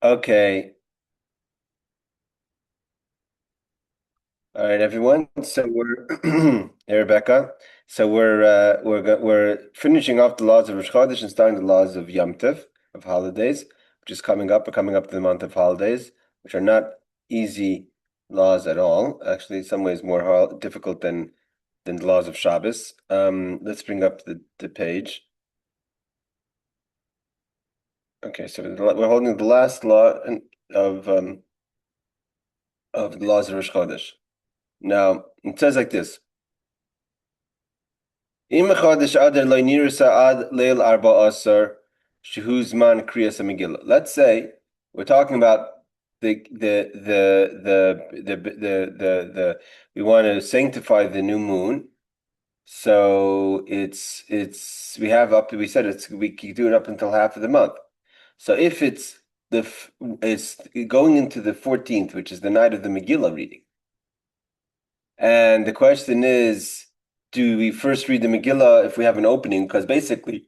Okay. All right, everyone. So we're hey, Rebecca. So we're finishing off the laws of Rosh Chodesh and starting the laws of Yom Tov, of holidays, which is coming up. We're coming up to the month of holidays, which are not easy laws at all. Actually, in some ways more difficult than the laws of Shabbos. Let's bring up the page. Okay, so we're holding the last law of um of the laws of Rosh Chodesh. Now it says like this. Im chodesh adar lo nirsa ad leil arba asar shehuz man kriyas Megillah. Let's say we're talking about the we want to sanctify the new moon. So it's we said we can do it up until half of the month. So if it's going into the 14th, which is the night of the Megillah reading, and the question is, do we first read the Megillah if we have an opening? Because basically,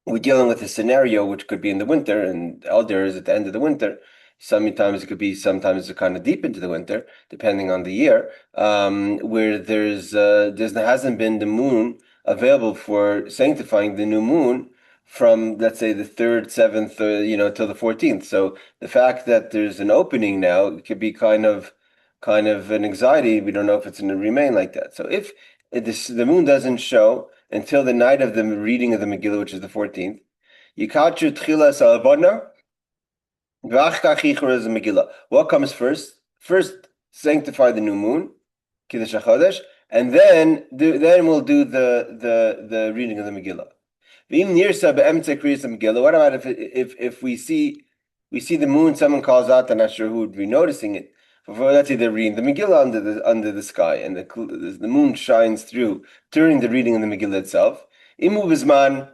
we're dealing with a scenario which could be in the winter, and Elder is at the end of the winter. Sometimes it could be, sometimes it's kind of deep into the winter, depending on the year, where there hasn't been the moon available for sanctifying the new moon from, let's say, the third, seventh, till the 14th. So the fact that there's an opening now, it could be kind of an anxiety. We don't know if it's going to remain like that. So if the moon doesn't show until the night of the reading of the Megillah, which is the 14th, Yikatru Tchilas Alabana, V'achkach Yichur the Megillah. What comes first? First, sanctify the new moon, Kiddush Chodesh, and then we'll do the reading of the Megillah. V'im nirsa be'emtze kriyas the Megillah. What about if we see the moon? Someone calls out. I'm not sure who would be noticing it. Let's say they're reading the Megillah under the sky, and the moon shines through during the reading of the Megillah itself. Imu bizman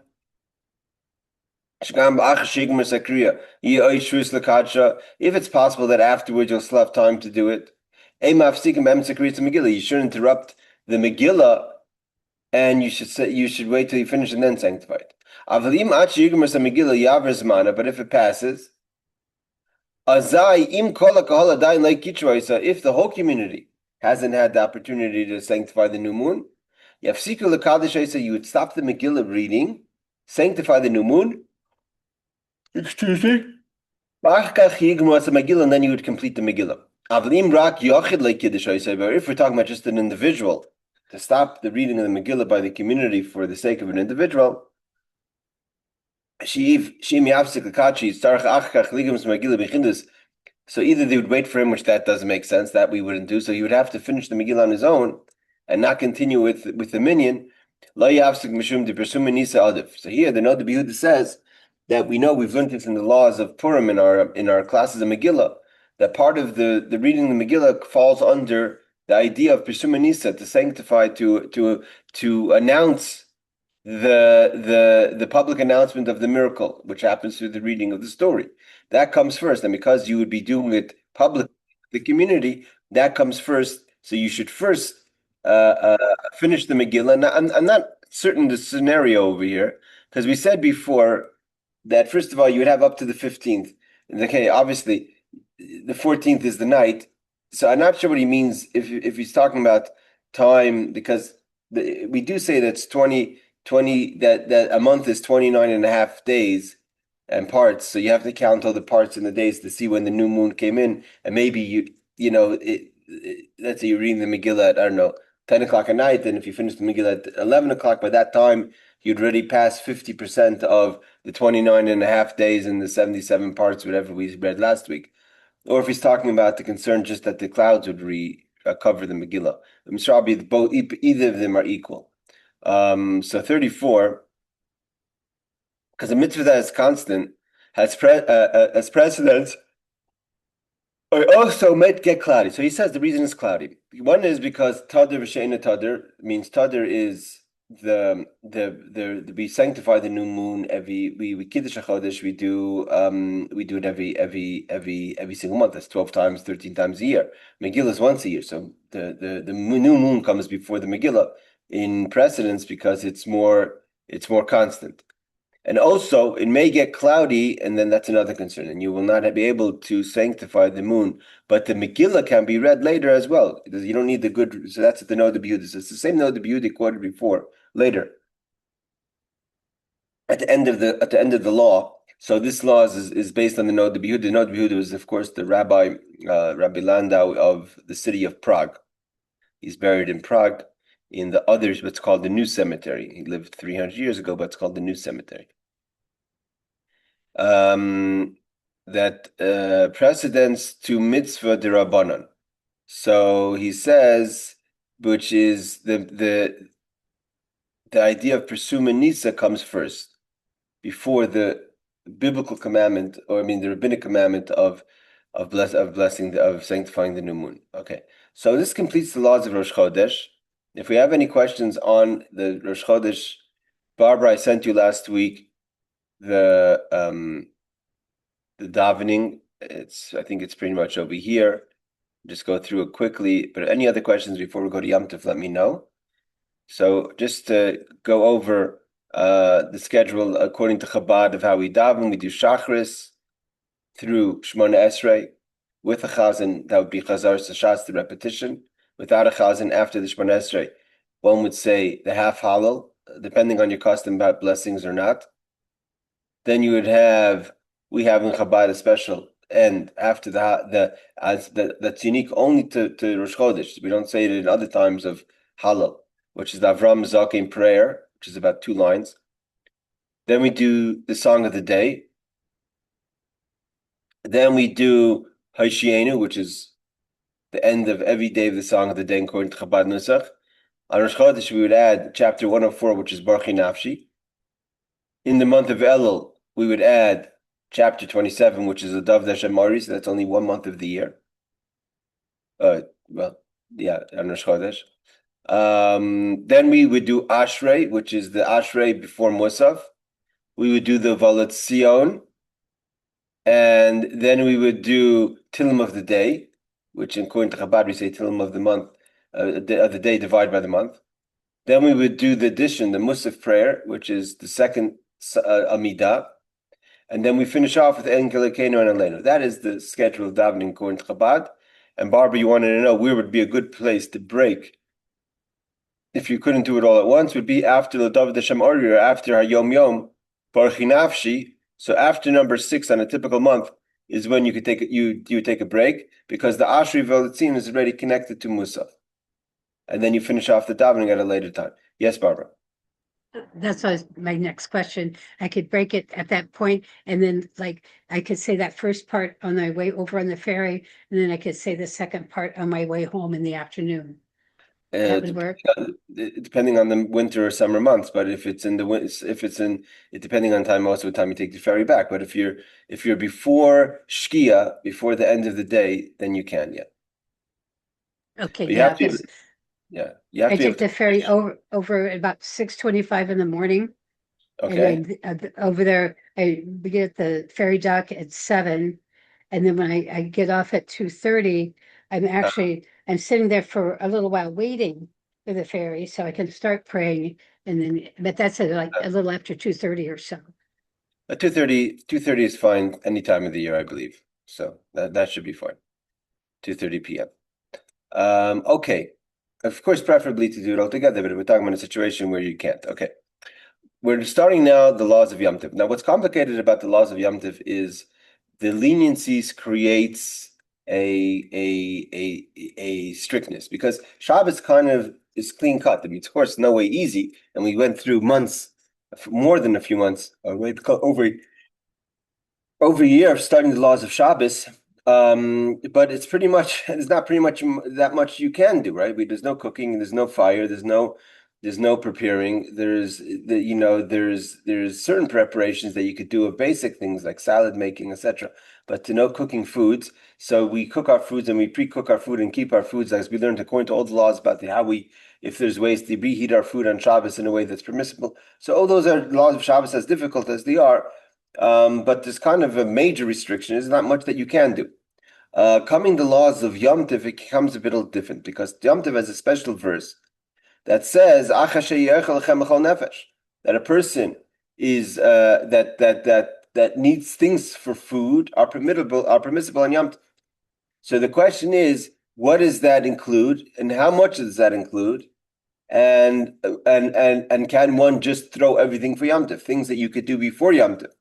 if it's possible that afterwards you'll still have time to do it. You shouldn't interrupt the Megillah, and you should wait till you finish and then sanctify it. But if it passes, if the whole community hasn't had the opportunity to sanctify the new moon, you would stop the Megillah reading, sanctify the new moon, excuse me, and then you would complete the Megillah. But if we're talking about just an individual, to stop the reading of the Megillah by the community for the sake of an individual, so either they would wait for him, which that doesn't make sense, that we wouldn't do. So he would have to finish the Megillah on his own and not continue with the minyan. So here the Noda B'Yehuda says that we know we've learned this in the laws of Purim in our classes of Megillah, that part of the reading of the Megillah falls under the idea of Pirsum Nisa, to sanctify, to announce the public announcement of the miracle, which happens through the reading of the story. That comes first, and because you would be doing it public, the community, that comes first. So you should first finish the Megillah. Now, I'm not certain the scenario over here, because we said before that first of all you would have up to the 15th. Okay, obviously the 14th is the night, so I'm not sure what he means if he's talking about time, because we do say that's 20 that a month is 29 and a half days and parts, so you have to count all the parts in the days to see when the new moon came in, and maybe let's say you're reading the Megillah at, I don't know, 10 o'clock at night, and if you finish the Megillah at 11 o'clock, by that time you'd already passed 50% of the 29 and a half days and the 77 parts, whatever we read last week. Or if he's talking about the concern just that the clouds would cover the Megillah. Either of them are equal. So 34, because a mitzvah that is constant has precedence, or also might get cloudy. So he says the reason is cloudy. One is because Tadr v'she'ena Tadr means Tadr is we sanctify the new moon we Kiddush Chodesh, we do it every single month. That's 12 times, 13 times a year. Megillah is once a year, so the new moon comes before the Megillah in precedence because it's more constant. And also, it may get cloudy, and then that's another concern, and you will not be able to sanctify the moon. But the Megillah can be read later as well. You don't need the good. So that's the Noda B'Yehuda. It's the same Noda B'Yehuda quoted before. Later, at the end of the law. So this law is based on the Noda B'Yehuda. The Noda B'Yehuda was, of course, the Rabbi Landau of the city of Prague. He's buried in Prague in the others, what's called the New Cemetery. He lived 300 years ago, but it's called the New Cemetery. That precedence to mitzvah derabanan. So he says, which is the idea of presuma nisa comes first, before the biblical commandment, or the rabbinic commandment of sanctifying the new moon. Okay, so this completes the laws of Rosh Chodesh. If we have any questions on the Rosh Chodesh, Barbara, I sent you last week the davening. I think it's pretty much over here. Just go through it quickly. But any other questions before we go to Yom Tov, let me know. So just to go over the schedule according to Chabad of how we daven, we do Shachris through Shmona Esrei. With a chazan, that would be Chazar Sashas, the repetition. Without a chazan, after the Shmona Esrei, one would say the half Hallel, depending on your custom about blessings or not. Then you would have, we have in Chabad a special end after that's unique only to Rosh Chodesh. We don't say it in other times of Hallel, which is the Avram Zaken prayer, which is about 2 lines. Then we do the song of the day. Then we do Haishienu, which is the end of every day of the song of the day according to Chabad Nusach. On Rosh Chodesh, we would add chapter 104, which is Baruch Nafshi. In the month of Elul, we would add chapter 27, which is Adav Dashem Mari, so that's only 1 month of the year. On Rosh Chodesh. Then we would do Ashrei, which is the Ashrei before Musaf. We would do the Valat Sion. And then we would do Tilim of the day, which according to Chabad, we say Tilim of the month, of the day divided by the month. Then we would do the addition, the Musaf prayer, which is the second Amidah. And then we finish off with En Kelekenu and Elenu. That is the schedule of davening according to Chabad. And Barbara, you wanted to know where would be a good place to break if you couldn't do it all at once, would be after the David Hashem Ori, or after Hayom Yom, Baruch Nafshi. So after number 6 on a typical month is when you could take you take a break, because the Ashri Velitzin is already connected to Musaf. And then you finish off the davening at a later time. Yes, Barbara. That's my next question. I could break it at that point, and then I could say that first part on my way over on the ferry, and then I could say the second part on my way home in the afternoon. That would work. Depending on the winter or summer months, but if it's in depending on time, most of the time you take the ferry back. But if you're before Shkia, before the end of the day, then you can, yeah. Okay, you yeah. have to, you have I to take the ferry over at about 6:25 in the morning. Okay. And then over there, I begin at the ferry dock at 7, and then when I get off at 2:30, I'm sitting there for a little while waiting for the ferry so I can start praying, but that's at a little after 2:30 or so. 2:30 is fine any time of the year, I believe. So that should be fine. 2:30 p.m. Okay. Of course, preferably to do it all together, but we're talking about a situation where you can't. Okay. We're starting now the laws of Yom Tov. Now, what's complicated about the laws of Yom Tov is the leniencies creates a strictness, because Shabbos kind of is clean cut. I mean, it's of course no way easy, and we went through months, more than a few months, over a year of studying the laws of Shabbos. But it's pretty much, there's not pretty much that much you can do, right? There's no cooking, there's no fire, there's no preparing. There's certain preparations that you could do of basic things like salad making, etc. But to no cooking foods. So we cook our foods and we pre-cook our food and keep our foods, as we learned according to all the laws about if there's ways to reheat our food on Shabbos in a way that's permissible. So all those are laws of Shabbos, as difficult as they are. But there's kind of a major restriction. There's not much that you can do. Coming the laws of Yom Tov, it becomes a bit different, because Yom Tov has a special verse that says that a person, is that needs things for food are permissible on Yom Tov. So the question is, what does that include, and how much does that include? And can one just throw everything for Yom Tov? Things that you could do before Yom Tov,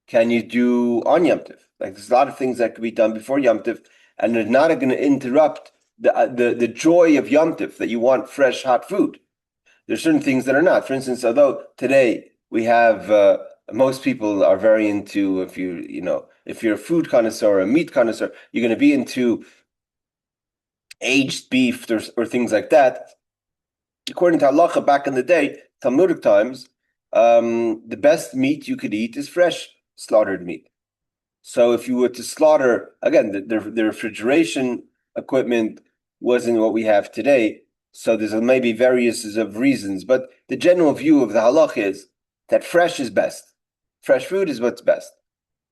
can you do on Yom Tov? Like there's a lot of things that could be done before Yom Tov, and they're not going to interrupt the joy of Yom Tov, that you want fresh hot food. There's certain things that are not. For instance, although today we have most people are very into, if you're a food connoisseur or a meat connoisseur, you're going to be into aged beef or things like that. According to Halacha, back in the day, Talmudic times, the best meat you could eat is fresh slaughtered meat. So if you were to slaughter, again, the refrigeration equipment wasn't what we have today. So there's maybe various of reasons, but the general view of the halach is that fresh is best. Fresh food is what's best.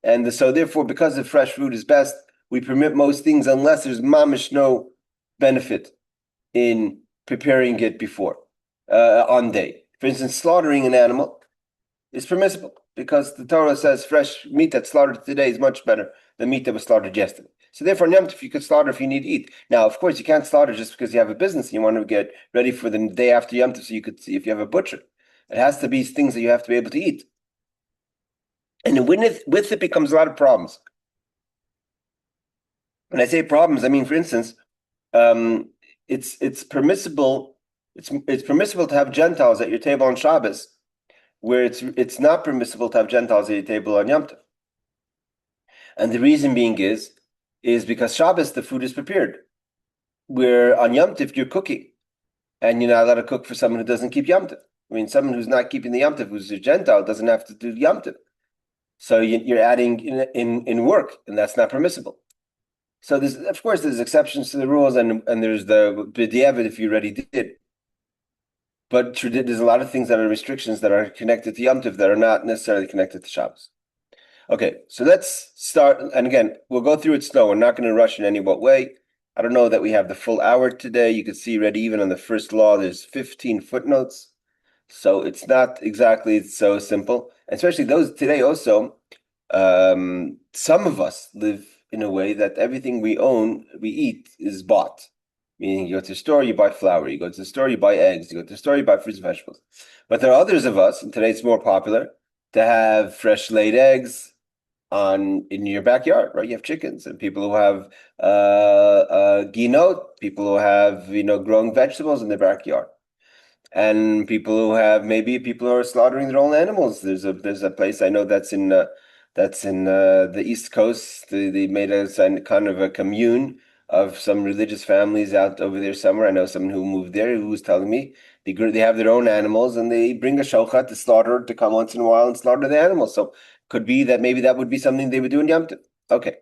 And so therefore, because the fresh food is best, we permit most things unless there's mamish no benefit in preparing it before, on day. For instance, slaughtering an animal is permissible because the Torah says fresh meat that's slaughtered today is much better than meat that was slaughtered yesterday. So therefore, Yom Tov, you could slaughter if you need to eat. Now, of course, you can't slaughter just because you have a business and you want to get ready for the day after Yom Tov so you could see if you have a butcher. It has to be things that you have to be able to eat. And with it becomes a lot of problems. When I say problems, I mean, for instance, it's permissible. It's permissible to have Gentiles at your table on Shabbos, where it's not permissible to have Gentiles at your table on Yom Tov. And the reason being is because Shabbos the food is prepared, where on Yom Tov you're cooking, and you're not allowed to cook for someone who doesn't keep Yom Tov. I mean, someone who's not keeping the Yom Tov, who's a Gentile, doesn't have to do Yom Tov. So you're adding in work, and that's not permissible. So there's exceptions to the rules, and there's the b'diavad if you already did. But there's a lot of things that are restrictions that are connected to Yom Tov that are not necessarily connected to Shabbos. Okay, so let's start. And again, we'll go through it slow. We're not going to rush in any way. I don't know that we have the full hour today. You can see already even on the first law, there's 15 footnotes. So it's not exactly so simple. Especially those today also, some of us live in a way that everything we own, we eat, is bought. Meaning you go to the store, you buy flour. You go to the store, you buy eggs. You go to the store, you buy fruits and vegetables. But there are others of us, and today it's more popular, to have fresh laid eggs in your backyard, right? You have chickens and people who have ginot, people who have growing vegetables in their backyard, and people who are slaughtering their own animals. There's a place I know that's in the East Coast. They made a kind of a commune of some religious families out over there somewhere. I know someone who moved there who was telling me they have their own animals and they bring a shochat to slaughter to come once in a while and slaughter the animals. So could be that maybe that would be something they would do in Yom Tov. Okay.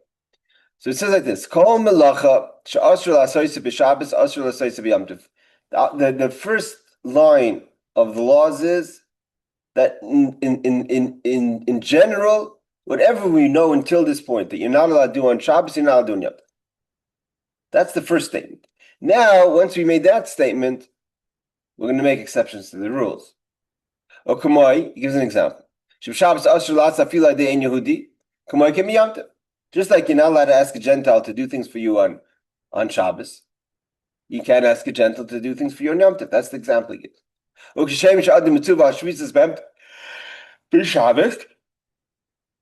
So it says like this: Kol melacha she'asur la'asoseh b'Shabbos asur la'asoseh b'Yom Tov. The first line of the laws is that in general, whatever we know until this point that you're not allowed to do on Shabbos, you're not allowed to do on Yom Tov. That's the first statement. Now, once we made that statement, we're going to make exceptions to the rules. Okamoi, he gives an example. Just like you're not allowed to ask a Gentile to do things for you on Shabbos, you can't ask a Gentile to do things for you on Yom Tov. That's the example he gives.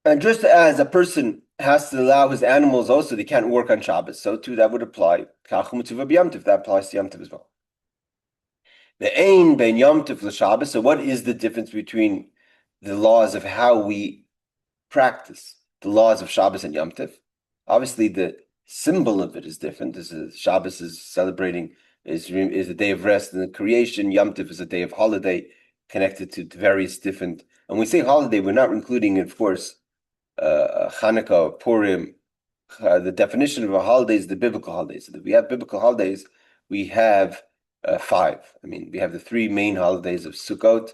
And just as a person has to allow his animals also, they can't work on Shabbos, so too that would apply. That applies to Yom Tov as well. The Ein ben Yom Tov l'Shabbos. So what is the difference between the laws of how we practice the laws of Shabbos and Yom Tov? Obviously, the symbol of it is different. Shabbos is celebrating is a day of rest and the creation. Yom Tov is a day of holiday connected to various different. And when we say holiday, we're not including, of course, Hanukkah or Purim. The definition of a holiday is the biblical holidays. So if we have biblical holidays, we have 5. I mean, we have the 3 main holidays of Sukkot,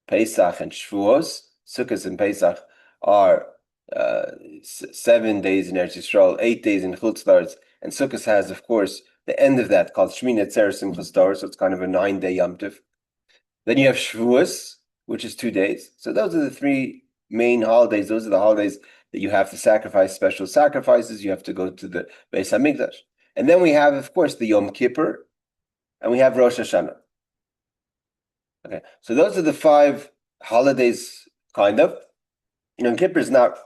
Pesach, and Shavuos. Sukkot and Pesach are 7 days in Eretz Yisrael, 8 days in Chutz La'aretz, and Sukkot has, of course, the end of that called Shmini Atzeres Simchas Torah, so it's kind of a 9-day Yom Tov. Then you have Shavuos, which is 2 days. So those are the 3 main holidays. Those are the holidays that you have to sacrifice special sacrifices. You have to go to the Beis Hamikdash. And then we have, of course, the Yom Kippur, and we have Rosh Hashanah. Okay, so those are the 5 holidays, kind of. Yom Kippur is not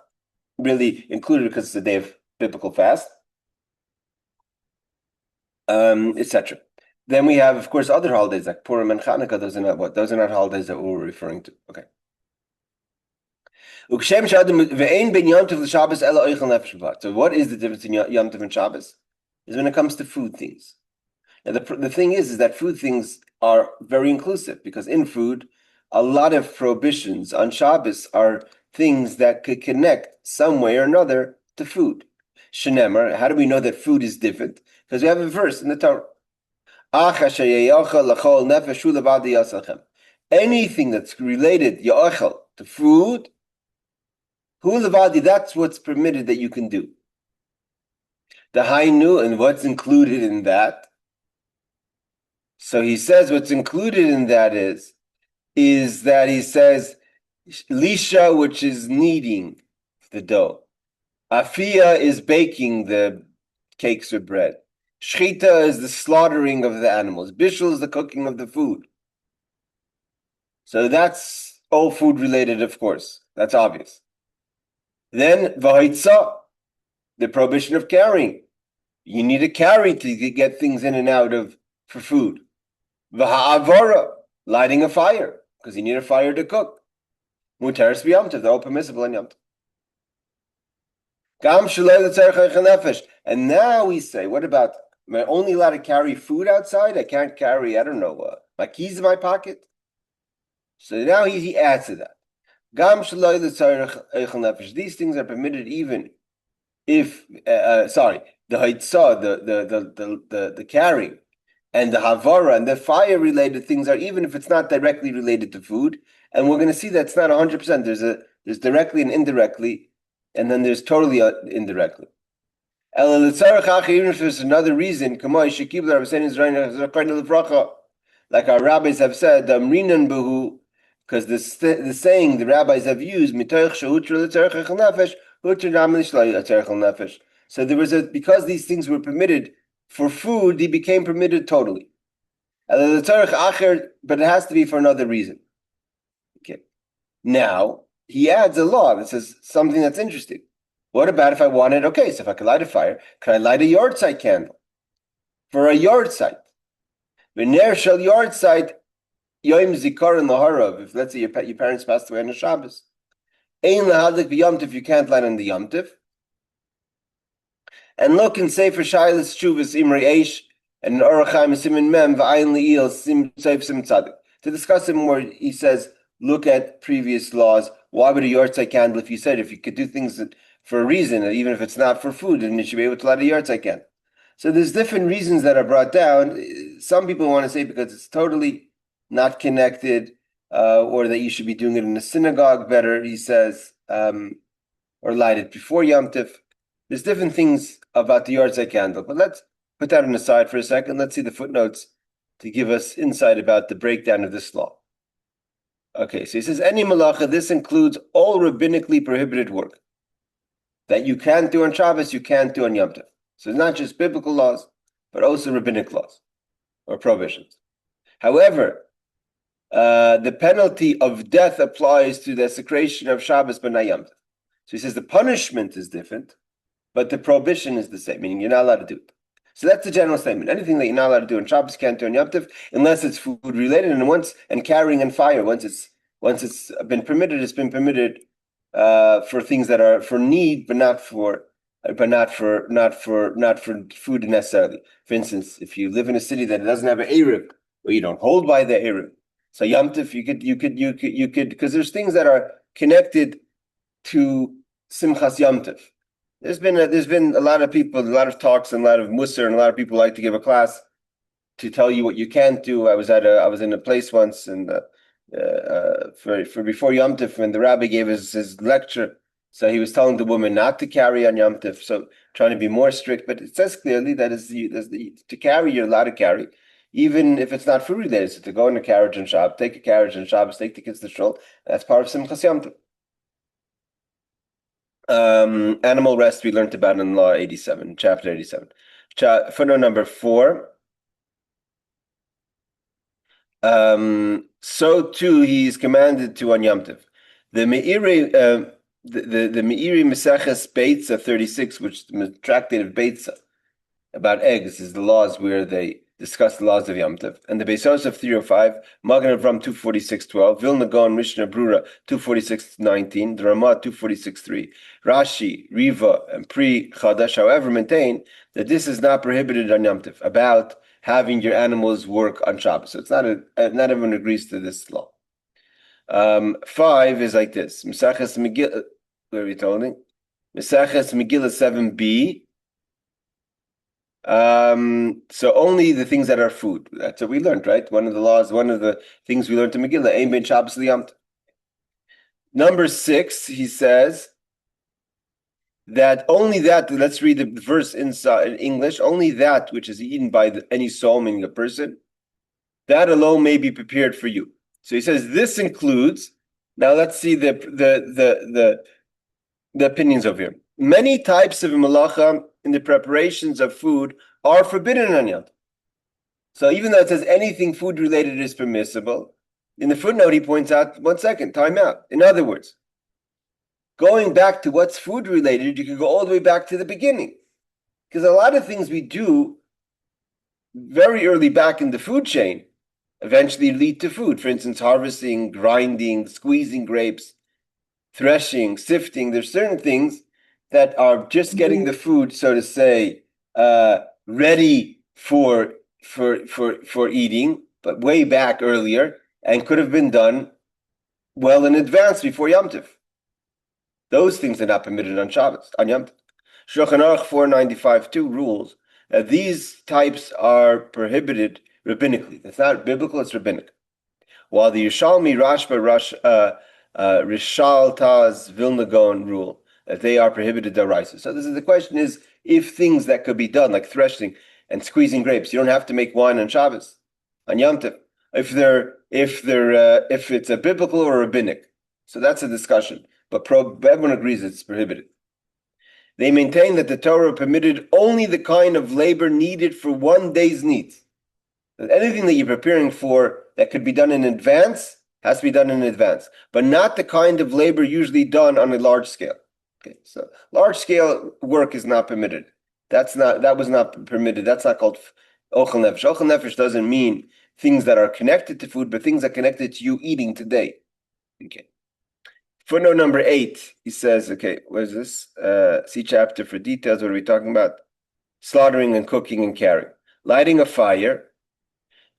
really included because it's a day of biblical fast, etc. Then we have, of course, other holidays like Purim and Chanukah. Those are not what? Those are not holidays that we're referring to. Okay. So what is the difference in Yom Tov and Shabbos? Is when it comes to food things. Now the thing is that food things are very inclusive, because in food, a lot of prohibitions on Shabbos are things that could connect some way or another to food. Shenemar, how do we know that food is different? Because we have a verse in the Torah. Anything that's related to food, that's what's permitted that you can do. The Hainu, and what's included in that. So he says what's included in that is that he says lisha, which is kneading the dough. Afia is baking the cakes or bread. Shchita is the slaughtering of the animals. Bishul is the cooking of the food. So that's all food related, of course. That's obvious. Then v'haitza, the prohibition of carrying. You need to carry to get things in and out of for food. V'ha'avara, lighting a fire, because you need a fire to cook. Muteris b'Yom Tov, they're all permissible in Yom Tov. And now we say, what about, am I only allowed to carry food outside? I can't carry, I don't know, my keys in my pocket? So now he adds to that. These things are permitted even if, the haitzah, the carrying, and the havara and the fire-related things are even if it's not directly related to food. And we're going to see that's not 100%. There's directly and indirectly, and then there's totally indirectly. Even if there's another reason, like our rabbis have said, because the saying the rabbis have used, so there was because these things were permitted for food, they became permitted totally. But it has to be for another reason. Okay. Now, he adds a law that says something that's interesting. What about if I wanted, so if I could light a fire, can I light a yard site candle? For a yard site. V'ner shel yard site, yoim zikaron laharav, if let's say your parents passed away on a Shabbos. Ein lahadlik b'yom tiv, you can't light on the Yom Tiv. And look and say for Shailas Chuvas Imri Eish and Orachaim Simin Mem V'ayin Li'il Sim Seif Sim Tzadik. To discuss it more, he says, look at previous laws. Why would a yard site candle, if you could do things for a reason, even if it's not for food, then you should be able to light a yard site candle. So there's different reasons that are brought down. Some people want to say because it's totally not connected, or that you should be doing it in a synagogue better, he says, or light it before Yom Tiv. There's different things about the yard site candle, but let's put that on the side for a second. Let's see the footnotes to give us insight about the breakdown of this law. Okay, so he says, any malacha, this includes all rabbinically prohibited work that you can't do on Shabbos, you can't do on Yom Tov. So it's not just biblical laws, but also rabbinic laws or prohibitions. However, the penalty of death applies to the desecration of Shabbos but not Yom Tov. So he says the punishment is different, but the prohibition is the same, meaning you're not allowed to do it. So that's the general statement. Anything that you're not allowed to do on Shabbos can't do on Yom Tov unless it's food related, and carrying and fire. Once it's been permitted, it's been permitted for things that are for need, but not for food necessarily. For instance, if you live in a city that doesn't have an Erev, or you don't hold by the Erev, so Yom Tov, you could, because there's things that are connected to Simchas Yom Tov. There's been a lot of people, a lot of talks, and a lot of Musar, and a lot of people like to give a class to tell you what you can't do. I was in a place once, and for before Yom Tov, when the rabbi gave his lecture, so he was telling the woman not to carry on Yom Tov, so trying to be more strict. But it says clearly that to carry, you're allowed to carry. even if it's not food related. So to go in a carriage and shop, take a carriage and Shabbos, take the kids to shul, that's part of Simchas Yom Tov. Animal rest we learned about in Law 87, chapter 87. Footnote number 4. So too he is commanded to on Yom Tov. The Meiri, the Meiri Meseches Beitza 36, which is the tractate of Beitza about eggs, is the laws where they discuss the laws of Yom Tov. And the Beis Yosef 305, Magen Avram 246:12, Vilna Gaon Mishnah Brura 246:19, the Ramah 246:3, Rashi, Riva, and Pri Chadash, however, maintain that this is not prohibited on Yom Tov, about having your animals work on Shabbos. So it's not not everyone agrees to this law. 5 is like this. Meseches Megillah, where are we telling? Meseches Megillah 7b. So only the things that are food. That's what we learned, right? One of the laws, one of the things we learned in Megillah, Ein ben Shabbos liyam. Number 6, he says that only that, let's read the verse in English, only that which is eaten by any soul, meaning a person, that alone may be prepared for you. So he says this includes, now let's see the opinions over here. Many types of malacha in the preparations of food are forbidden on Yom Tov. So even though it says anything food related is permissible, in the footnote he points out, 1 second, time out. In other words, going back to what's food related, you can go all the way back to the beginning. Because a lot of things we do very early back in the food chain eventually lead to food. For instance, harvesting, grinding, squeezing grapes, threshing, sifting. There's certain things that are just getting the food, so to say, ready for eating, but way back earlier, and could have been done well in advance before Yom Tov. Those things are not permitted on Shabbos, on Yom Tov. Shulchan Aruch 495-2 rules that these types are prohibited rabbinically. It's not biblical, it's rabbinic. While the Yerushalmi, Rashba, Rishal, Taz, Vilna Gaon rule that they are prohibited deraisa. So the question is, if things that could be done, like threshing and squeezing grapes, you don't have to make wine on Shabbos, on Yom Tov, if it's a biblical or rabbinic. So that's a discussion. But everyone agrees it's prohibited. They maintain that the Torah permitted only the kind of labor needed for one day's needs. That anything that you're preparing for that could be done in advance has to be done in advance, but not the kind of labor usually done on a large scale. Okay, so large scale work is not permitted. That was not permitted. That's not called ochel nefesh. Ochel nefesh doesn't mean things that are connected to food, but things that are connected to you eating today. Okay. Footnote number 8, he says, okay, what is this? See chapter for details. What are we talking about? Slaughtering and cooking and carrying. Lighting a fire.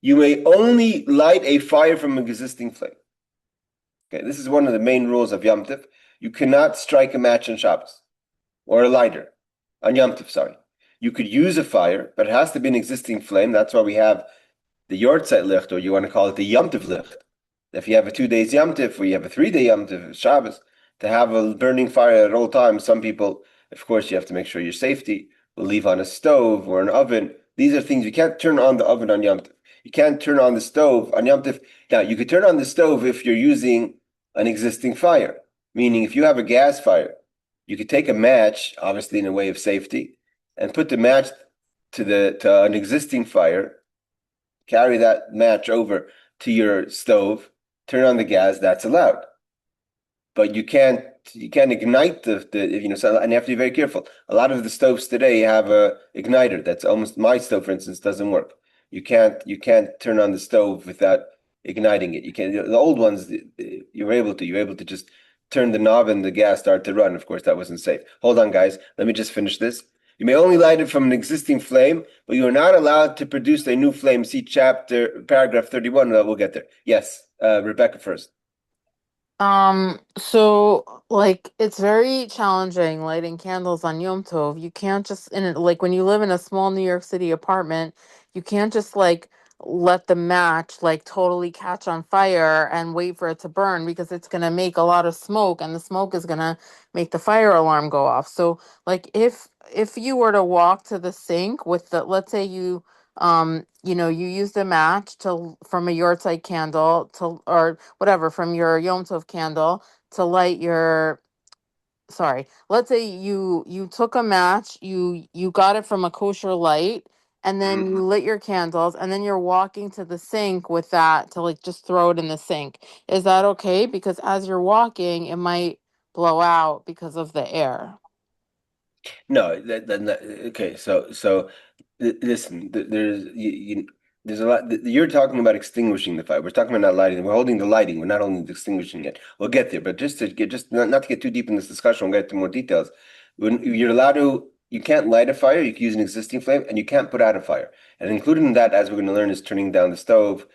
You may only light a fire from an existing flame. Okay, this is one of the main rules of Yom Tov. You cannot strike a match on Shabbos or a lighter on Yom Tov, sorry. You could use a fire, but it has to be an existing flame. That's why we have the Yortzeit Licht, or you want to call it the Yom Tov Licht. If you have a 2 days Yom Tov, or you have a 3-day Yom Tov, Shabbos, to have a burning fire at all times, some people, of course, you have to make sure your safety, will leave on a stove or an oven. These are things, you can't turn on the oven on Yom Tov. You can't turn on the stove on Yom Tov. Now, you could turn on the stove if you're using an existing fire, meaning if you have a gas fire, you could take a match, obviously in a way of safety, and put the match to an existing fire, carry that match over to your stove, turn on the gas, that's allowed. But you can't ignite so, and you have to be very careful. A lot of the stoves today have a igniter. That's almost, my stove, for instance, doesn't work. You can't turn on the stove without igniting it. You can, the old ones, you're able to just turn the knob and the gas start to run. Of course, that wasn't safe. Hold on, guys. Let me just finish this. You may only light it from an existing flame, but you are not allowed to produce a new flame. See paragraph 31. We'll get there. Yes, Rebecca first. So like it's very challenging lighting candles on Yom Tov. You can't just like when you live in a small New York City apartment, you can't just like let the match like totally catch on fire and wait for it to burn because it's gonna make a lot of smoke and the smoke is gonna make the fire alarm go off. So like if you were to walk to the sink with the let's say you you use the match from a yahrzeit candle to, or whatever, from your Yom Tov candle to light your, sorry, let's say you took a match, you got it from a kosher light, and then Mhm. you lit your candles, and then you're walking to the sink with that to like just throw it in the sink. Is that okay? Because as you're walking, it might blow out because of the air. No, okay. Listen, there's a lot. You're talking about extinguishing the fire. We're talking about not lighting. We're holding the lighting. We're not only extinguishing it. We'll get there, but just not to get too deep in this discussion, we'll get to more details. When you're allowed to, you can't light a fire. You can use an existing flame, and you can't put out a fire. And included in that, as we're going to learn, is turning down the stove.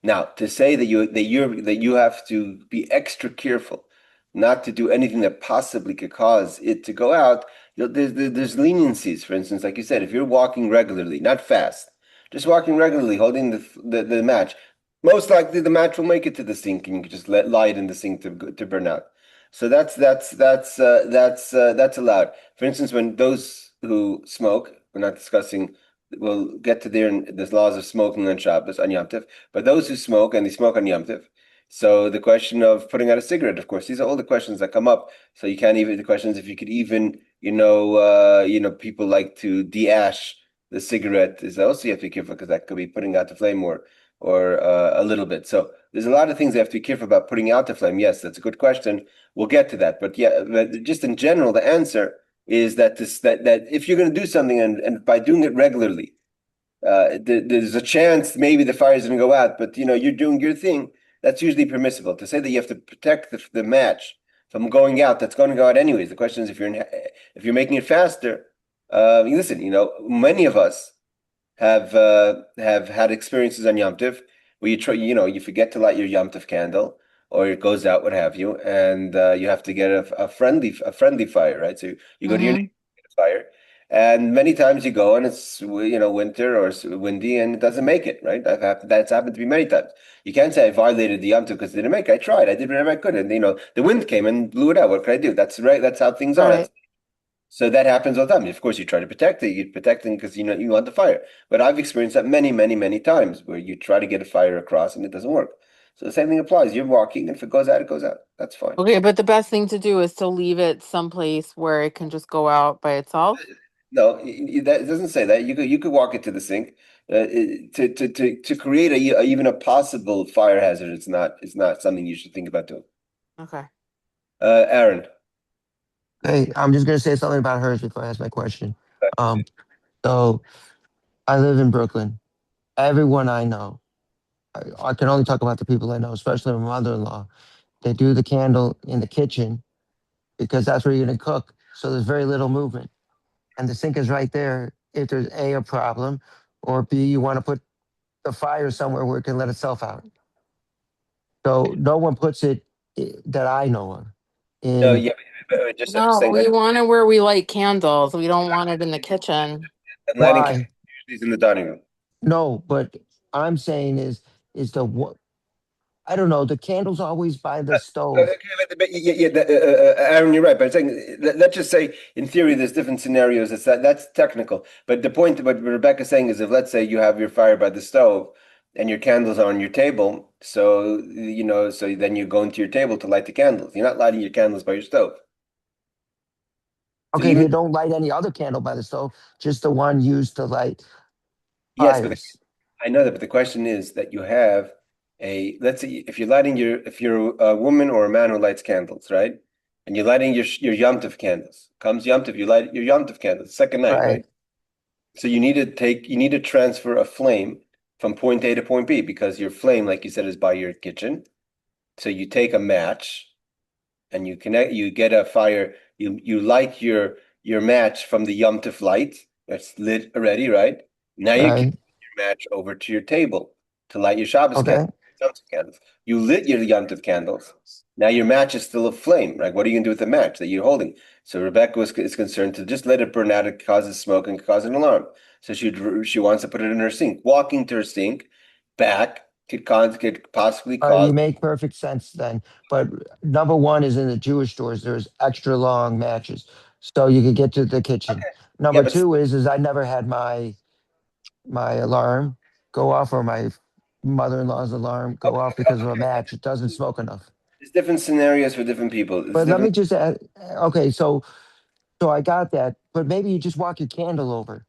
Now, to say that you have to be extra careful, not to do anything that possibly could cause it to go out. There's leniencies, for instance, like you said, if you're walking regularly, not fast, just walking regularly, holding the match, most likely the match will make it to the sink, and you can just lie it in the sink to burn out. So that's allowed. For instance, when those who smoke, we're not discussing. We'll get to there's laws of smoking on Shabbos on Yom Tov, but those who smoke and they smoke on Yom Tov. So the question of putting out a cigarette, of course, these are all the questions that come up. So you can't even the questions if you could even people like to de-ash the cigarette is also you have to be careful because that could be putting out the flame or a little bit. So there's a lot of things you have to be careful about putting out the flame. Yes, that's a good question. We'll get to that. But yeah, but just in general, the answer is that if you're going to do something and by doing it regularly, there's a chance maybe the fire is going to go out, but you're doing your thing. That's usually permissible. To say that you have to protect the match from going out, that's going to go out anyways. The question is if you're making it faster. Listen, many of us have had experiences on Yom Tov where you forget to light your Yom Tov candle or it goes out, what have you, and you have to get a friendly fire, right? So you go to your Mm-hmm. neighbor, get a fire, and many times you go and it's winter or it's windy and it doesn't make it, right? That's happened to me many times. You can't say I violated the Yom Tov because it didn't make it. I tried, I did whatever I could, and the wind came and blew it out. What could I do? That's right. That's how things are. Right. So that happens all the time. Of course, you try to protect it. You're protecting because you want the fire. But I've experienced that many, many, many times where you try to get a fire across and it doesn't work. So the same thing applies. You're walking, and if it goes out, it goes out. That's fine. Okay, but the best thing to do is to leave it someplace where it can just go out by itself. No, that it doesn't say that. You could walk it to the sink. To create even a possible fire hazard, it's not something you should think about doing. Okay. Aaron. Hey, I'm just gonna say something about hers before I ask my question. Um, so I live in Brooklyn. Everyone I know, I can only talk about the people I know, especially my mother-in-law. They do the candle in the kitchen because that's where you're gonna cook. So there's very little movement, and the sink is right there. If there's a problem, or B, you want to put the fire somewhere where it can let itself out. So no one puts it that I know of No, in yeah, but just No, saying we that want it where we light candles. We don't want it in the kitchen. and lighting candles why. usually is in the dining room. No, but I'm saying is the what I don't know. The candle's always by the Okay, stove. but yeah, Aaron, you're right. But I'm saying, let's just say, in theory, there's different scenarios. That's technical. But the point, what Rebecca's saying is, if let's say you have your fire by the stove and your candles are on your table, so then you go into your table to light the candles. You're not lighting your candles by your stove. So Okay, even they don't light any other candle by the stove, just the one used to light yes, fires. I know that. But the question is that you have let's say if you're a woman or a man who lights candles, right? And you're lighting your Yom Tov candles. Comes Yom Tov, you light your Yom Tov candles, second night, right? Right, So you need to transfer a flame from point A to point B because your flame, like you said, is by your kitchen. So you take a match and you get a fire, you light your match from the Yom Tov light that's lit already, right? Now you carry right. your match over to your table to light your Shabbos Okay. candles, Yom Tov candles. You lit your Yom Tov candles. Now your match is still aflame, right? What are you gonna do with the match that you're holding? So Rebecca is concerned to just let it burn out. It causes smoke and cause an alarm. So she wants to put it in her sink. Walking to her sink back could possibly cause. You make perfect sense then. But number one is in the Jewish stores, there's extra long matches. So you can get to the kitchen. Yeah, Number but two is I never had my my alarm go off or my mother-in-law's alarm go Okay, off okay, because of a okay. match. It doesn't smoke enough. There's different scenarios for different people. It's But let me different. just add, okay, so I got that. But maybe you just walk your candle over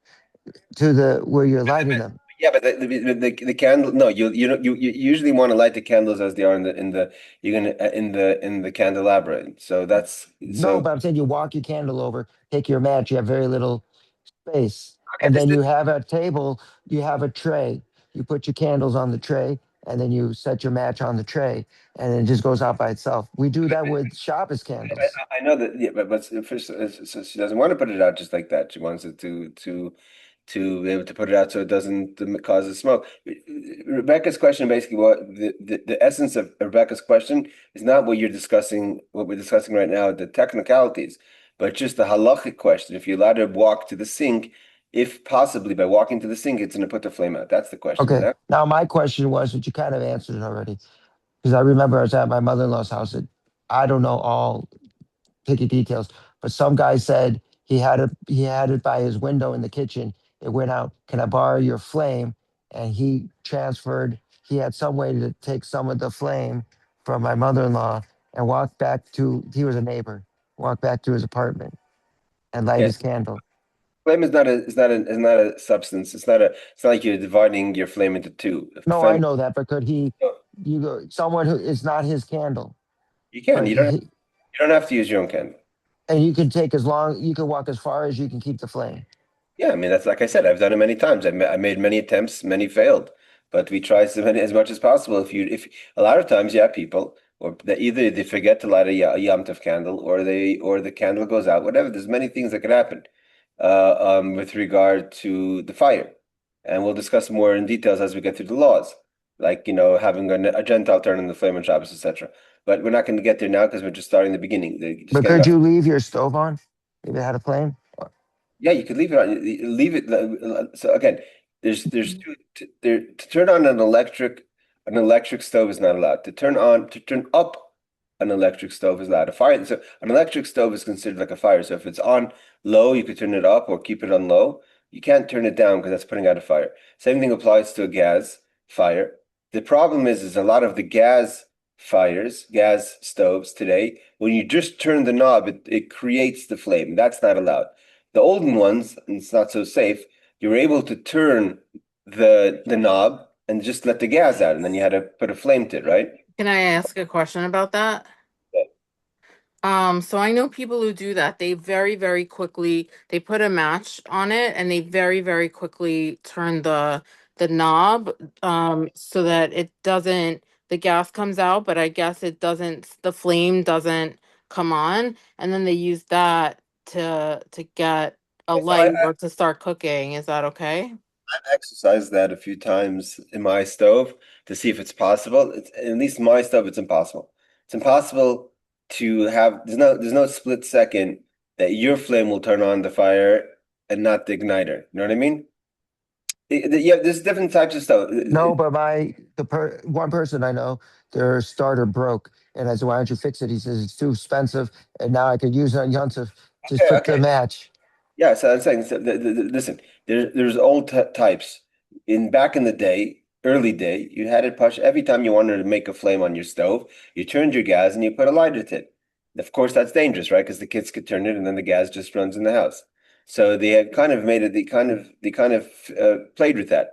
to the where you're lighting them. Yeah, but the candle. No, you know you usually want to light the candles as they are in the you're gonna in the candelabra. So that's No, so but I'm saying you walk your candle over, take your match, you have very little space. okay. And This then is you have a table, you have a tray. You put your candles on the tray, and then you set your match on the tray, and it just goes out by itself. We do that with Shabbos candles. I know that, yeah, but first, so she doesn't want to put it out just like that. She wants it to be able to put it out so it doesn't cause the smoke. Rebecca's question, basically, what the essence of Rebecca's question is not what you're discussing, what we're discussing right now, the technicalities, but just the halachic question. If you're allowed to walk to the sink, if possibly by walking to the sink, it's going to put the flame out. That's the question, you Okay. know? Now my question was, but you kind of answered it already, because I remember I was at my mother-in-law's house. And I don't know all picky details, but some guy said he had it by his window in the kitchen. It went out. Can I borrow your flame? And he transferred. He had some way to take some of the flame from my mother-in-law and walk back to. He was a neighbor. Walk back to his apartment and light Yeah. his candle. Flame is not a substance. It's not like you're dividing your flame into two. If the No, I flame, know that, but could he? You go someone who is not his candle, you can. but You don't have to use your own candle. and you can take as long. You can walk as far as you can keep the flame. Yeah, I mean that's like I said, I've done it many times. I made many attempts, many failed, but we try as much as possible. If a lot of times, yeah, people or they either they forget to light a Yom Tov candle, or the candle goes out. Whatever. There's many things that could happen with regard to the fire, and we'll discuss more in details as we get through the laws, like having a Gentile turn on the flame on Shabbos, etc. But we're not going to get there now because we're just starting the beginning. Just But getting could off. you leave your stove on if it had a flame? Yeah, you could leave it on. Leave it. So again, there's two. To turn on an electric stove is not allowed. To turn up an electric stove is allowed. A fire. So an electric stove is considered like a fire. So if it's on low, you could turn it up or keep it on low. You can't turn it down because that's putting out a fire. Same thing applies to a gas fire. The problem is a lot of the gas stoves today, when you just turn the knob, it creates the flame. That's not allowed. The olden ones, and it's not so safe, you were able to turn the knob and just let the gas out, and then you had to put a flame to it, right? Can I ask a question about that? Yeah. So I know people who do that. They very, very quickly they put a match on it and they very, very quickly turn the knob so that it doesn't the gas comes out, but I guess it doesn't the flame doesn't come on, and then they use that to get a So I, light or to start cooking. Is that okay? I've exercised that a few times in my stove to see if it's possible. At least in my stove, it's impossible. It's impossible to have. There's no split second that your flame will turn on the fire and not the igniter. You know what I mean? Yeah, there's different types of stuff. No, but one person I know, their starter broke, and I said, "Why don't you fix it?" He says it's too expensive, and now I could use it on Yontif. Just Okay, put the okay. match. Yeah, so I'm saying, so listen, there's old types. Back in the day, early day, you had it push every time you wanted to make a flame on your stove, you turned your gas and you put a lighter to it. Of course, that's dangerous, right? Because the kids could turn it and then the gas just runs in the house. So they had kind of made it. They kind of played with that.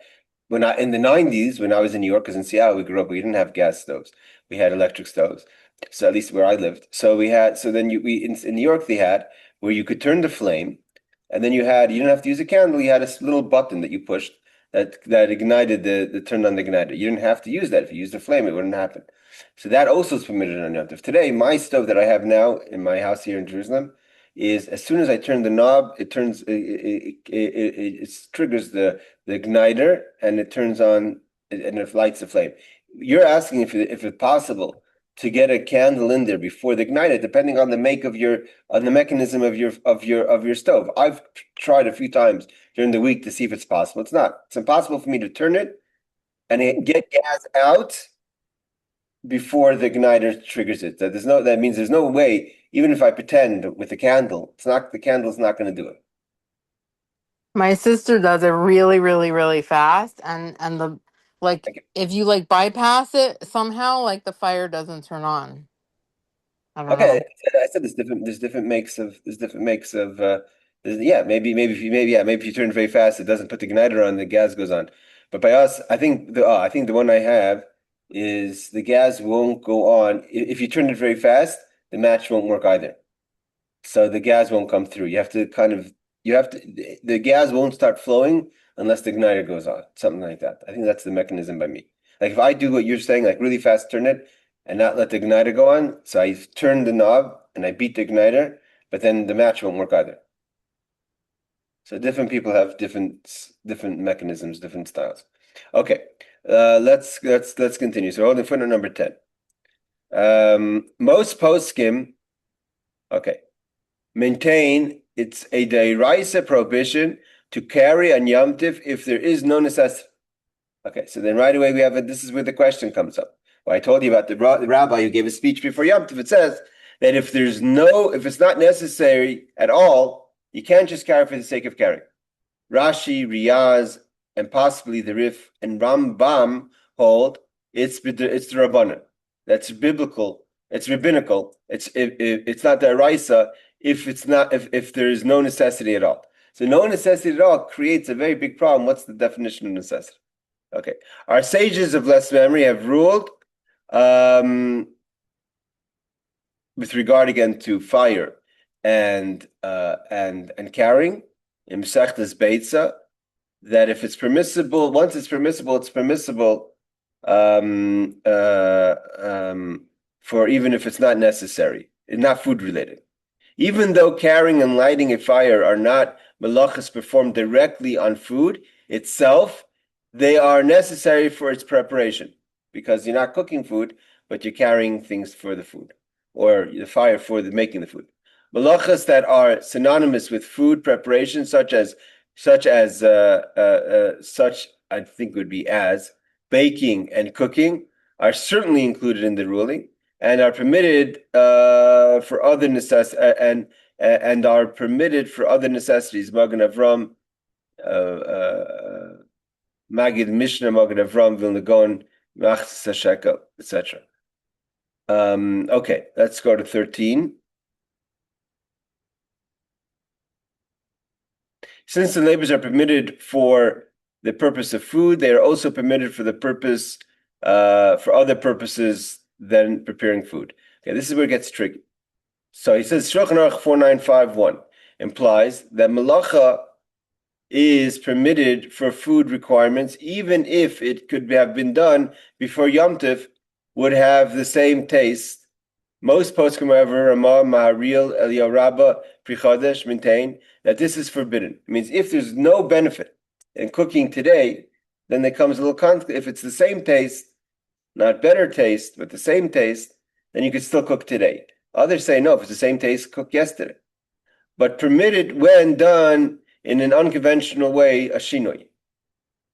When I in the 90s, when I was in New York, because in Seattle we grew up, we didn't have gas stoves. We had electric stoves. So at least where I lived. So we had. So then in New York they had where you could turn the flame and then you didn't have to use a candle. You had a little button that you pushed that ignited the turned on the igniter. You didn't have to use that. If you used the flame, it wouldn't happen. So that also is permitted on Yom Tov. Today, my stove that I have now in my house here in Jerusalem is as soon as I turn the knob, it triggers the igniter and it turns on and it lights the flame. You're asking if it's possible to get a candle in there before the igniter, depending on the make of your on the mechanism of your stove. I've tried a few times during the week to see if it's possible. It's not. It's impossible for me to turn it and get gas out before the igniter triggers it. That means there's no way, even if I pretend with the candle's not going to do it. My sister does it really, really, really fast, and the like Okay. if you like bypass it somehow, like the fire doesn't turn on. I don't Okay, know. I said there's different makes of yeah, maybe if you turn it very fast it doesn't put the igniter on, the gas goes on. But by us, I think the one I have is the gas won't go on. If you turn it very fast, the match won't work either. So the gas won't come through. You have to the gas won't start flowing unless the igniter goes on, something like that. I think that's the mechanism by me. Like if I do what you're saying, like really fast turn it and not let the igniter go on, so I turn the knob and I beat the igniter, but then the match won't work either. So different people have different mechanisms, different styles. Okay, let's continue. So holding footnote number 10. Most post-skim, okay, maintain it's a deraisa prohibition to carry on Yom Tif if there is no necessity. Okay, so then right away we have this is where the question comes up. Well, I told you about the rabbi who gave a speech before Yom Tif. It says that if it's not necessary at all, you can't just carry for the sake of carrying. Rashi, Riyaz, and possibly the Rif and Rambam hold it's the Rabbanan. That's biblical. It's rabbinical. It's not the Araisa if there is no necessity at all. So no necessity at all creates a very big problem. What's the definition of necessity? Okay, our sages of blessed memory have ruled with regard again to fire and carrying in Masechtas Beitza, that if it's permissible, once it's permissible for even if it's not necessary, it's not food related. Even though carrying and lighting a fire are not malachas performed directly on food itself, they are necessary for its preparation because you're not cooking food, but you're carrying things for the food or the fire for the making the food. Malachas that are synonymous with food preparation, such I think would be as baking and cooking, are certainly included in the ruling and are permitted for other and are permitted for other necessities. Magen Avram, Magid Mishnah, Magen Avram, Vilna Gaon, Machzis HaShekel, etc. Okay, let's go to 13. Since the labors are permitted for the purpose of food, they are also permitted for the purpose for other purposes than preparing food. Okay, this is where it gets tricky. So he says Shulchan Aruch 4951 implies that malacha is permitted for food requirements, even if it could have been done before Yom Tov, would have the same taste. Most poskim, however, Ramah, Maharil, Eliyahu Rabbah, Pri Chodesh, maintain that this is forbidden. It means if there's no benefit in cooking today, then there comes a little conflict. If it's the same taste, not better taste, but the same taste, then you could still cook today. Others say no, if it's the same taste, cook yesterday. But permitted when done in an unconventional way, a shinoi.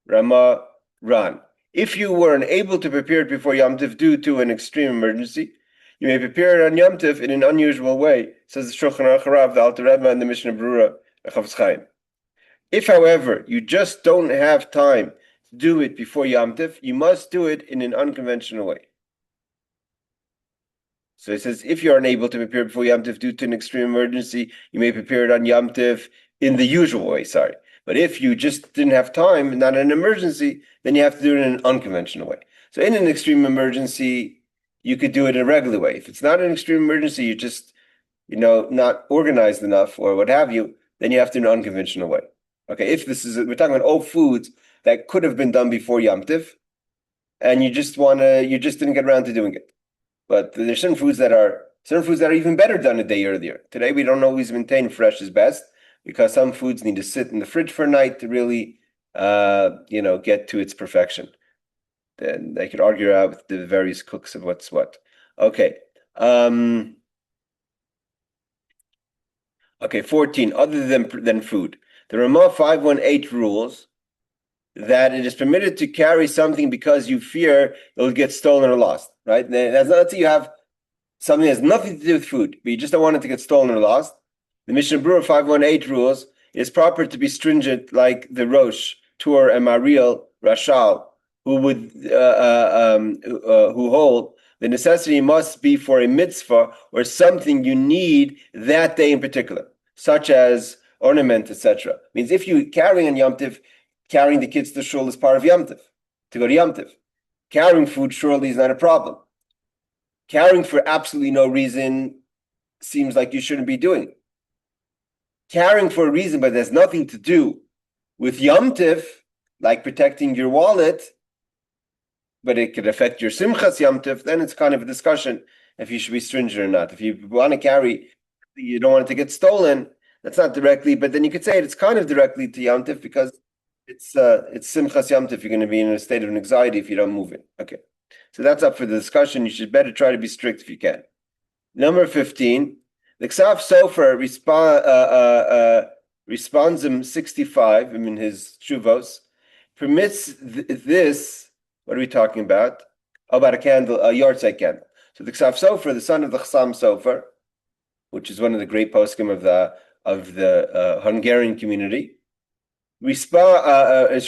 Rama Ran. If you were unable to prepare it before Yom Tov due to an extreme emergency, you may prepare it on Yom Tov in an unusual way, says the Shulchan Aruch Rav, the Alter Rebbe, and the Mishnah Berurah, Chafetz Chaim. If, however, you just don't have time to do it before Yom Tov, you must do it in an unconventional way. So it says, if you're unable to prepare before Yom Tov due to an extreme emergency, you may prepare it on Yom Tov in the usual way, But if you just didn't have time, not an emergency, then you have to do it in an unconventional way. So in an extreme emergency, you could do it in a regular way. If it's not an extreme emergency, you're just, not organized enough or what have you, then you have to do it in an unconventional way. Okay, we're talking about old foods that could have been done before Yom Tov, and you just didn't get around to doing it. But there's certain foods that are even better done a day earlier. Today we don't always maintain fresh is best because some foods need to sit in the fridge for a night to really, get to its perfection. Then they could argue out with the various cooks of what's what. Okay. Okay, 14. Other than food, the Ramah 518 rules that it is permitted to carry something because you fear it'll get stolen or lost, right? Let's say you have something that has nothing to do with food, but you just don't want it to get stolen or lost. The Mishnah Berurah 518 rules it's proper to be stringent like the Rosh, Tur, and Mariel, Rashal, who hold the necessity must be for a mitzvah or something you need that day in particular, such as ornament, etc. Means if you carrying on Yom Tiv, carrying the kids to shul is part of Yom Tiv, to go to Yom Tiv. Carrying food surely is not a problem. Carrying for absolutely no reason seems like you shouldn't be doing. Carrying for a reason, but there's nothing to do with Yom Tiv, like protecting your wallet, but it could affect your Simchas Yom Tiv, then it's kind of a discussion if you should be stringent or not. If you want to carry, you don't want it to get stolen, that's not directly, but then you could say it's kind of directly to Yom Tiv because it's Simchas Yom Tiv. You're going to be in a state of anxiety if you don't move it. Okay. So that's up for the discussion. You should better try to be strict if you can. Number 15, the Ksav Sofer Responsum 65, in his Shuvos, permits this. What are we talking about? About a candle, a yahrzeit candle. So the Ksav Sofer, the son of the Chassam Sofer, which is one of the great poskim of the Hungarian community, Tshuva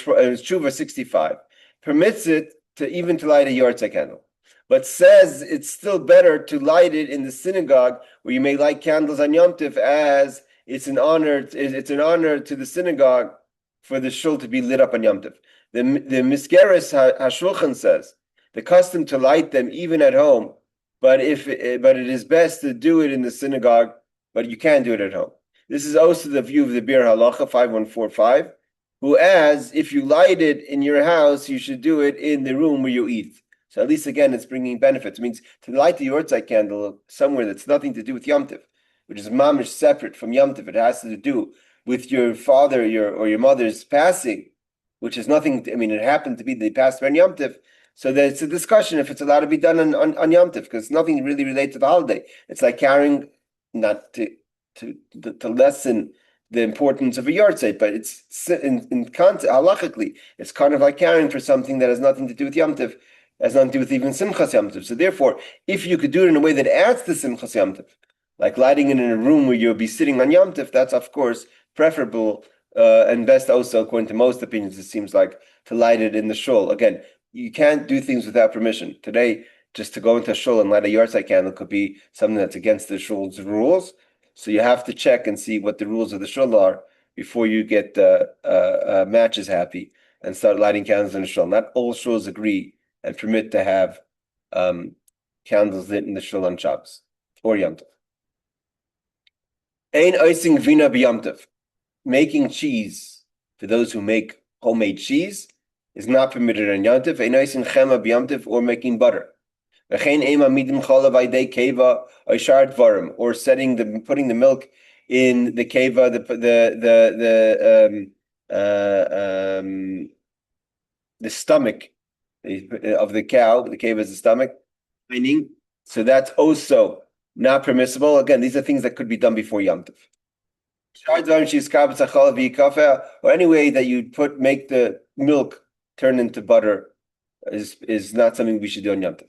65, permits it to light a yahrzeit candle, but says it's still better to light it in the synagogue where you may light candles on Yom Tiv, as it's an honor to the synagogue for the shul to be lit up on Yom Tiv. The Miskeres HaShulchan says the custom to light them even at home, but it is best to do it in the synagogue, but you can't do it at home. This is also the view of the Bir Halacha 5145, who as if you light it in your house, you should do it in the room where you eat. So at least again, it's bringing benefits. It means to light the yahrzeit candle somewhere that's nothing to do with Yom Tiv, which is mamish separate from Yom Tiv. It has to do with your father or your mother's passing, which is nothing. It happened to be they passed on Yom Tiv. So there's a discussion if it's allowed to be done on Yom Tiv, because nothing really relates to the holiday. It's like carrying, not to lessen the importance of a yahrzeit, but it's in concept, halachically, it's kind of like carrying for something that has nothing to do with Yom Tiv, has nothing to do with even Simchas Yom Tiv. So therefore, if you could do it in a way that adds to Simchas Yom Tiv, like lighting it in a room where you'll be sitting on Yom Tiv, that's of course preferable and best also, according to most opinions, it seems like, to light it in the shul. Again, you can't do things without permission. Today, just to go into a shul and light a yahrzeit candle could be something that's against the shul's rules. So you have to check and see what the rules of the shul are before you get matches happy and start lighting candles in the shul. Not all shuls agree and permit to have candles lit in the shul on Shabbos or Yom Tov. Ein oising vina b'Yom Tov. Making cheese, for those who make homemade cheese, is not permitted on Yom Tov. Ein oising chema b'Yom Tov, or making butter. Or putting the milk in the keva, the stomach of the cow. The keva is the stomach lining, so that's also not permissible. Again, these are things that could be done before Yom Tov. Or any way that you make the milk turn into butter is not something we should do on Yom Tov.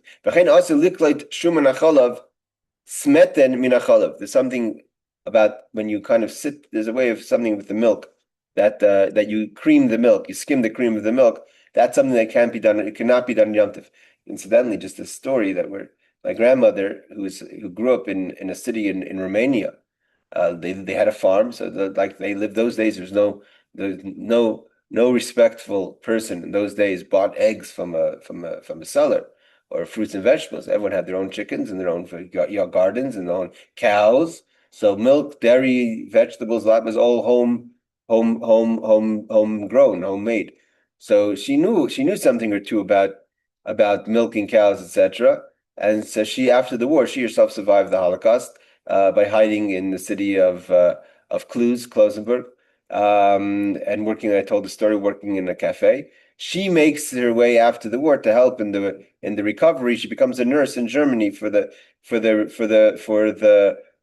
There's something about when you kind of sit. There's a way of something with the milk that you cream the milk, you skim the cream of the milk. That's something that can't be done. It cannot be done on Yom Tov. Incidentally, just a story that my grandmother, who grew up in a city in Romania, they had a farm, so they lived those days. There's no respectful person in those days bought eggs from a seller, or fruits and vegetables. Everyone had their own chickens and their own gardens and their own cows. So milk, dairy, vegetables, that was all homegrown, homemade. So she knew something or two about milking cows, etc. And so after the war, she herself survived the Holocaust by hiding in the city of Klosenburg. And working, I told the story, working in a cafe. She makes her way after the war to help in the recovery. She becomes a nurse in Germany for the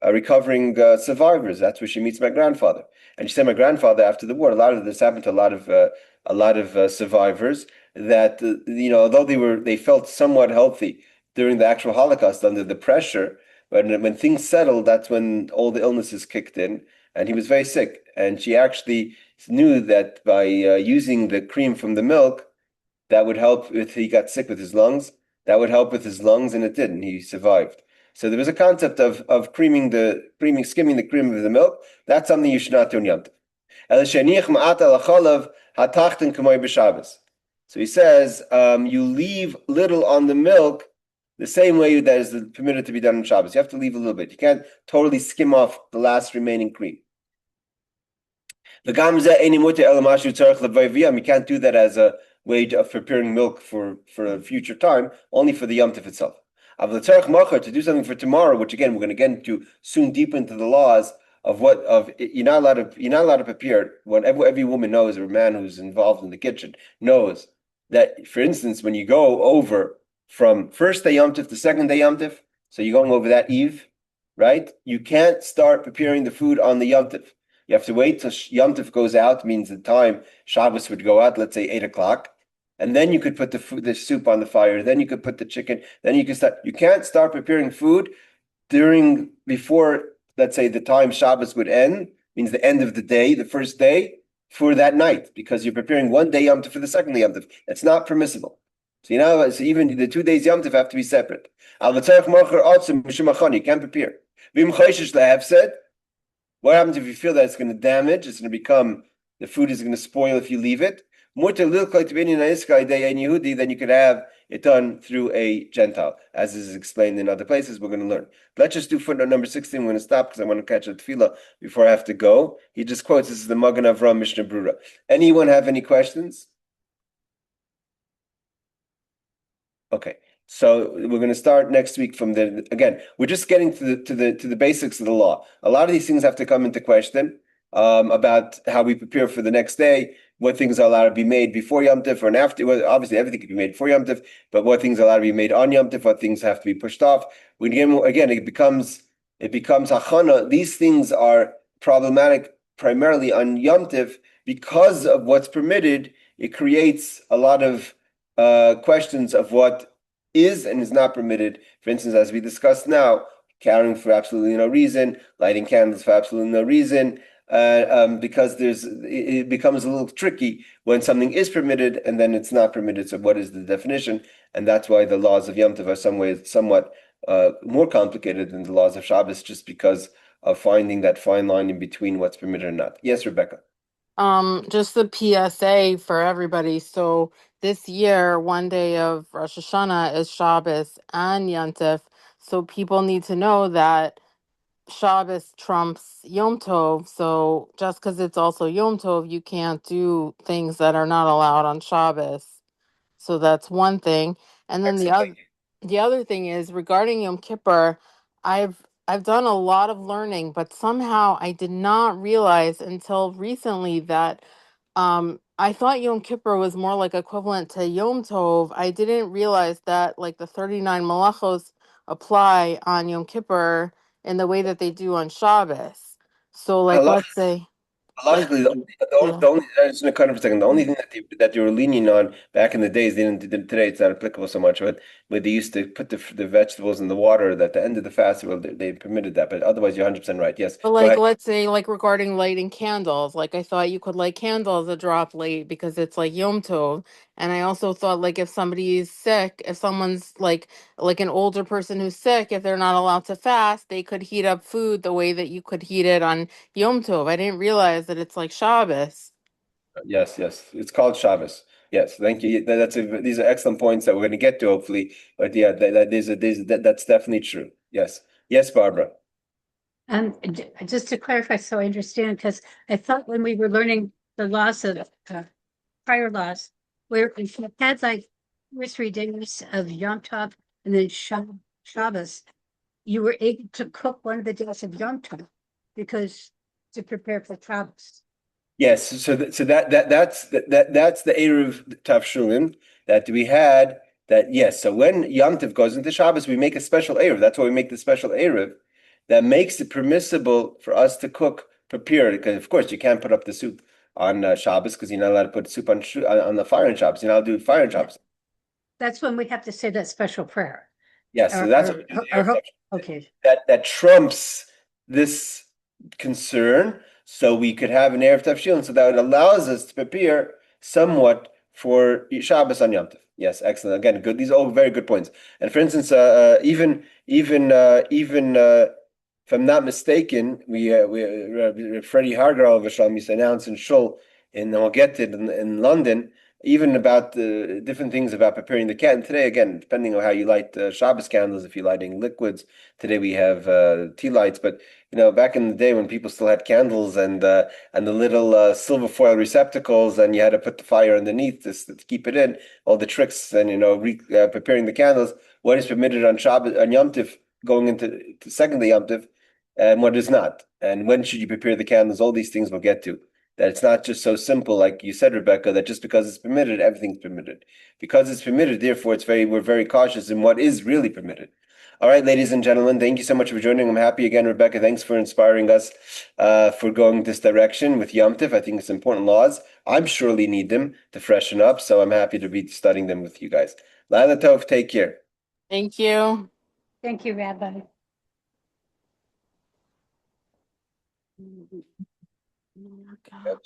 recovering survivors. That's where she meets my grandfather. And she said, my grandfather, after the war, a lot of this happened to a lot of survivors that although they felt somewhat healthy during the actual Holocaust under the pressure, but when things settled, that's when all the illnesses kicked in. and he was very sick. And she actually knew that by using the cream from the milk, that would help if he got sick with his lungs. That would help with his lungs, and it didn't. He survived. So there was a concept of skimming the cream of the milk. That's something you should not do in Yom Tov. So he says, you leave little on the milk the same way that is permitted to be done on Shabbos. You have to leave a little bit. You can't totally skim off the last remaining cream. You can't do that as a way of preparing milk for a future time, only for the Yom Tov itself. To do something for tomorrow, which again we're going to get into soon, deep into the laws of you're not allowed to prepare. What every woman knows, or man who's involved in the kitchen knows, that, for instance, when you go over from first day Yom Tov to second day Yom Tov, so you're going over that eve, right? You can't start preparing the food on the Yom Tov. You have to wait till Yom Tov goes out, means the time Shabbos would go out, let's say 8 o'clock, and then you could put the soup on the fire. Then you could put the chicken. Then you can start. You can't start preparing food before, let's say, the time Shabbos would end, means the end of the day, the first day, for that night, because you're preparing one day Yom Tov for the second day Yom Tov. It's not permissible. So so even the 2 days Yom Tov have to be separate. You can't prepare. What happens if you feel that it's going to damage? It's going to become, the food is going to spoil if you leave it. Then you could have it done through a Gentile, as is explained in other places. We're going to learn. Let's just do footnote number 16. We're going to stop because I want to catch a tefillah before I have to go. He just quotes, this is the Magen Avraham Mishnah Brura. Anyone have any questions? Okay. So we're going to start next week from again, we're just getting to the basics of the law. A lot of these things have to come into question about how we prepare for the next day, what things are allowed to be made before Yom Tov and after. Well, obviously, everything can be made before Yom Tov, but what things are allowed to be made on Yom Tov, what things have to be pushed off. Again, it becomes hachana. These things are problematic primarily on Yom Tov because of what's permitted. It creates a lot of questions of what is and is not permitted. For instance, as we discussed now, carrying for absolutely no reason, lighting candles for absolutely no reason, because it becomes a little tricky when something is permitted and then it's not permitted. So what is the definition? And that's why the laws of Yom Tov are somewhat more complicated than the laws of Shabbos, just because of finding that fine line in between what's permitted or not. Yes, Rebecca. Just the PSA for everybody. So this year, one day of Rosh Hashanah is Shabbos and Yom Tov. So people need to know that Shabbos trumps Yom Tov. So just because it's also Yom Tov, you can't do things that are not allowed on Shabbos. So that's one thing. And then the other thing is regarding Yom Kippur, I've done a lot of learning, but somehow I did not realize until recently that I thought Yom Kippur was more like equivalent to Yom Tov. I didn't realize that like the 39 malachos apply on Yom Kippur in the way that they do on Shabbos. So like let's say like Luckily, yeah. the only just a kind of a second. The only thing that they were leaning on back in the days, today it's not applicable so much. But where they used to put the vegetables in the water at the end of the fast, well, they permitted that. But otherwise, you're 100% right. Yes, But go like ahead. let's say like regarding lighting candles, like I thought you could light candles a drop late because it's like Yom Tov. And I also thought like if somebody is sick, if someone's like an older person who's sick, if they're not allowed to fast, they could heat up food the way that you could heat it on Yom Tov. I didn't realize that it's like Shabbos. Yes, yes. It's called Shabbos. Yes, thank you. These are excellent points that we're going to get to hopefully. But yeah, that's definitely true. Yes, yes, Barbara. Just to clarify, so I understand, because I thought when we were learning the laws of prior laws, where if you had like 2 or 3 days of Yom Tov and then Shabbos, you were able to cook one of the days of Yom Tov because to prepare for Shabbos. Yes, that's the Eruv Tavshulin that we had. That yes, so when Yom Tov goes into Shabbos, we make a special Eruv. That's why we make the special Eruv that makes it permissible for us to prepare. Because of course you can't put up the soup on Shabbos because you're not allowed to put soup on the fire on Shabbos. You're not allowed to do fire on Shabbos. That's when we have to say that special prayer. Yes, so that's what we do. Okay. That trumps this concern, so we could have an Erev Tavshilin, so that it allows us to prepare somewhat for Shabbos on Yom Tov. Yes, excellent. Again, good. These are all very good points. And for instance, even if I'm not mistaken, Freddie Hargrove used to announce in Shul, and we'll get to it in London, even about the different things about preparing the candle. Today, again, depending on how you light Shabbos candles, if you're lighting liquids, today we have tea lights. But back in the day when people still had candles and the little silver foil receptacles, and you had to put the fire underneath to keep it in, all the tricks and preparing the candles. What is permitted on Shabbos on Yom Tov, going into the second day Yom Tov, and what is not, and when should you prepare the candles? All these things we'll get to. That it's not just so simple, like you said, Rebecca, that just because it's permitted, everything's permitted. Because it's permitted, therefore, we're very cautious in what is really permitted. All right, ladies and gentlemen, thank you so much for joining. I'm happy again, Rebecca. Thanks for inspiring us for going this direction with Yom Tov. I think it's important laws. I'm surely need them to freshen up, so I'm happy to be studying them with you guys. Laila Tov, take care. Thank you. Thank you, Rabbi. Oh my God.